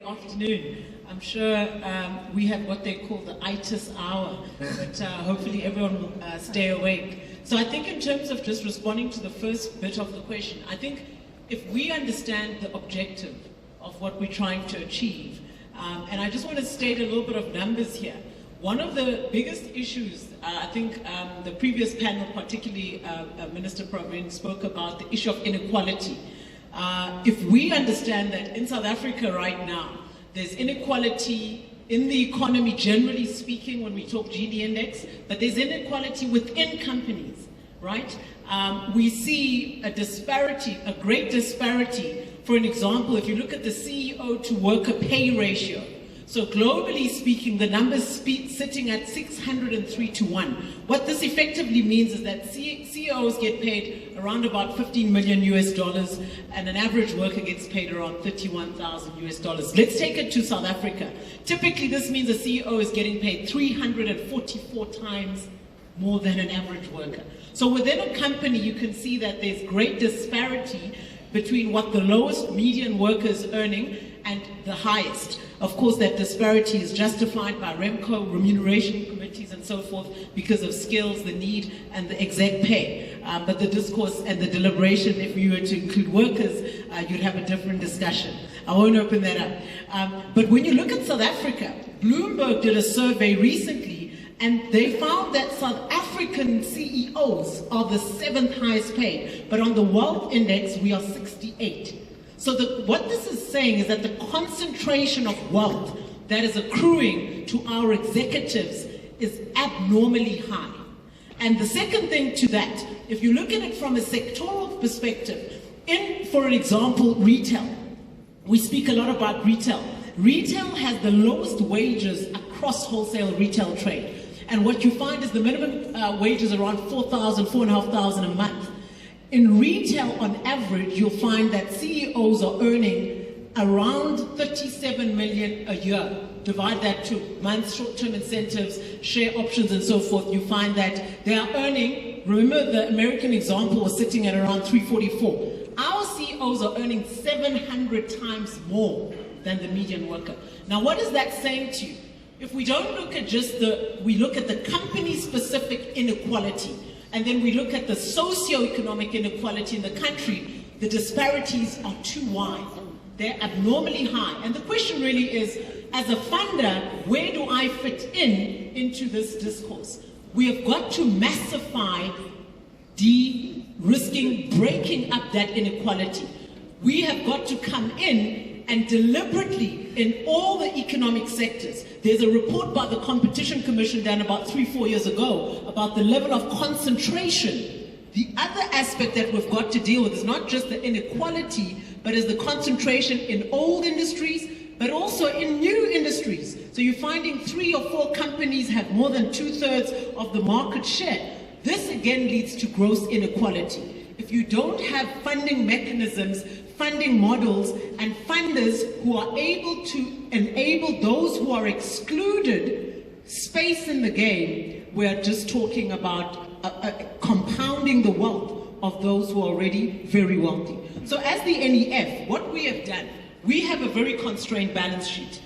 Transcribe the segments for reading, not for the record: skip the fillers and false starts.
Afternoon. I'm sure we have what they call the itis hour, but hopefully everyone will stay awake. So I think in terms of just responding to the first bit of the question, I think if we understand the objective of what we're trying to achieve, and I just want to state a little bit of numbers here. One of the biggest issues, I think the previous panel, particularly Minister Pravin, spoke about the issue of inequality. If we understand that in South Africa right now, there's inequality in the economy, generally speaking, when we talk Gini index, but there's inequality within companies, right? We see a disparity, a great disparity. For an example, if you look at the CEO to worker pay ratio, so globally speaking, the numbers sitting at 603 to 1. What this effectively means is that CEOs get paid around about $15 million US, and an average worker gets paid around $31,000 US. Let's take it to South Africa. Typically, this means a CEO is getting paid 344 times more than an average worker. So within a company, you can see that there's great disparity between what the lowest median worker is earning and the highest. Of course, that disparity is justified by REMCO, remuneration committees and so forth, because of skills, the need, and the exec pay. But the discourse and the deliberation, if we were to include workers, you'd have a different discussion. I won't open that up. But when you look at South Africa, Bloomberg did a survey recently, and they found that South African CEOs are the 7th highest paid, but on the wealth index, we are 68. So what this is saying is that the concentration of wealth that is accruing to our executives is abnormally high. And the second thing to that, if you look at it from a sectoral perspective, in, for an example, retail, we speak a lot about retail. Retail has the lowest wages across wholesale retail trade. And what you find is the minimum wage is around $4,000, $4,500 a month. In retail, on average, you'll find that CEOs are earning around $37 million a year. Divide that to months, short-term incentives, share options, and so forth. You find that they are earning, remember the American example was sitting at around 344. Our CEOs are earning 700 times more than the median worker. Now, what is that saying to you? If we don't look at just we look at the company-specific inequality, and then we look at the socio-economic inequality in the country, the disparities are too wide. They're abnormally high. And the question really is, as a funder, where do I fit into this discourse? We have got to massify de-risking, breaking up that inequality. We have got to come in and deliberately, in all the economic sectors, there's a report by the Competition Commission done about 3-4 years ago about the level of concentration. The other aspect that we've got to deal with is not just the inequality, but is the concentration in old industries, but also in new industries. So you're finding 3 or 4 companies have more than 2/3 of the market share. This again leads to gross inequality. If you don't have funding mechanisms, funding models, and funders who are able to enable those who are excluded space in the game, we're just talking about compounding the wealth of those who are already very wealthy. So as the NEF, what we have done, we have a very constrained balance sheet.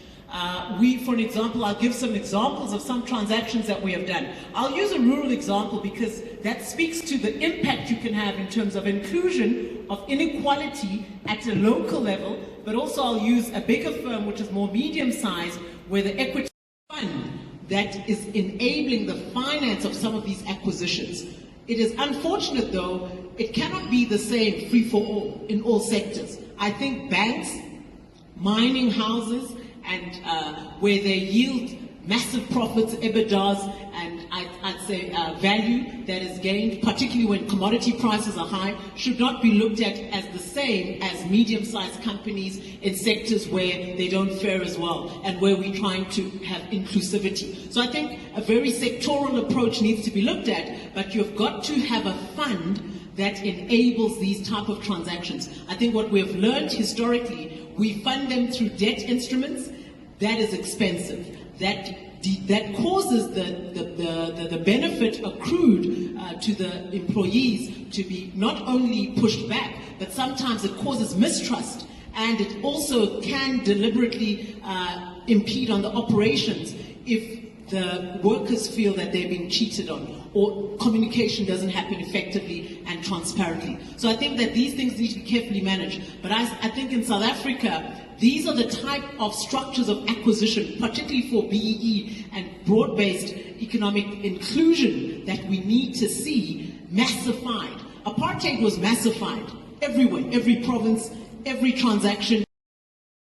For an example, I'll give some examples of some transactions that we have done. I'll use a rural example because that speaks to the impact you can have in terms of inclusion of inequality at a local level, but also I'll use a bigger firm, which is more medium-sized, where the equity fund that is enabling the finance of some of these acquisitions. It is unfortunate, though, it cannot be the same free for all in all sectors. I think banks, mining houses, and where they yield massive profits, EBITDAs, and I'd say value that is gained, particularly when commodity prices are high, should not be looked at as the same as medium-sized companies in sectors where they don't fare as well and where we're trying to have inclusivity. So I think a very sectoral approach needs to be looked at, but you've got to have a fund that enables these type of transactions. I think what we have learned historically, we fund them through debt instruments. That is expensive. That causes the benefit accrued to the employees to be not only pushed back, but sometimes it causes mistrust and it also can deliberately impede on the operations if the workers feel that they're being cheated on, or communication doesn't happen effectively and transparently. So I think that these things need to be carefully managed. But I think in South Africa, these are the type of structures of acquisition, particularly for BEE and broad-based economic inclusion, that we need to see massified. Apartheid was massified everywhere, every province, every transaction.